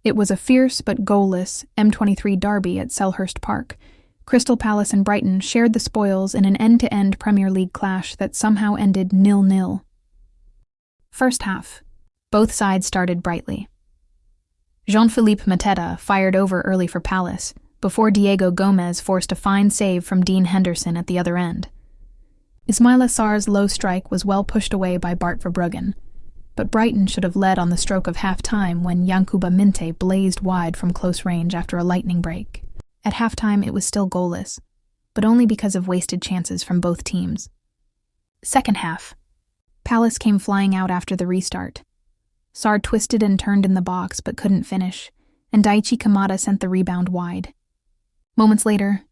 It was a fierce but goalless M23 derby at Selhurst Park. Crystal Palace and Brighton shared the spoils in an end-to-end Premier League clash that somehow ended 0-0. First half. Both sides started brightly. Jean-Philippe Mateta fired over early for Palace, before Diego Gomez forced a fine save from Dean Henderson at the other end. Ismaila Sarr's low strike was well pushed away by Bart Verbruggen, but Brighton should have led on the stroke of half-time when Yankuba Minteh blazed wide from close range after a lightning break. At half-time it was still goalless, but only because of wasted chances from both teams. Second half. Palace came flying out after the restart. Sarr twisted and turned in the box but couldn't finish, and Jaydee Canvot sent the rebound wide. Moments later,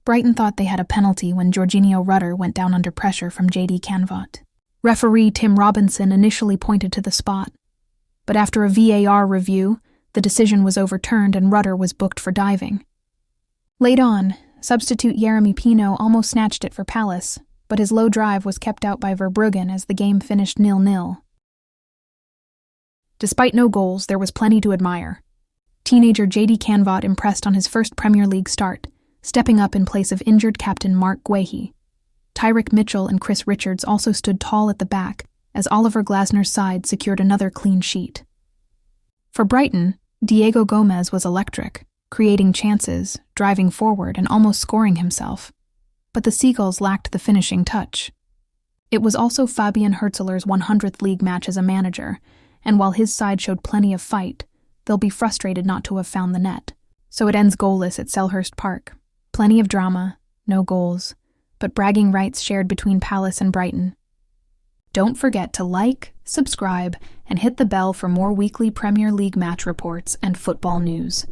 Brighton thought they had a penalty when Georginio Rutter went down under pressure from Jaydee Canvot. Referee Tim Robinson initially pointed to the spot, but after a VAR review, the decision was overturned and Rutter was booked for diving. Late on, substitute Yeremy Pino almost snatched it for Palace, but his low drive was kept out by Verbruggen as the game finished 0-0. Despite no goals, there was plenty to admire. Teenager Jaydee Canvot impressed on his first Premier League start, stepping up in place of injured captain Mark Guehi. Tyrick Mitchell and Chris Richards also stood tall at the back, as Oliver Glasner's side secured another clean sheet. For Brighton, Diego Gomez was electric, creating chances, driving forward, and almost scoring himself. But the Seagulls lacked the finishing touch. It was also Fabian Hürzeler's 100th league match as a manager, and while his side showed plenty of fight, they'll be frustrated not to have found the net. So it ends goalless at Selhurst Park. Plenty of drama, no goals, but bragging rights shared between Palace and Brighton. Don't forget to like, subscribe, and hit the bell for more weekly Premier League match reports and football news.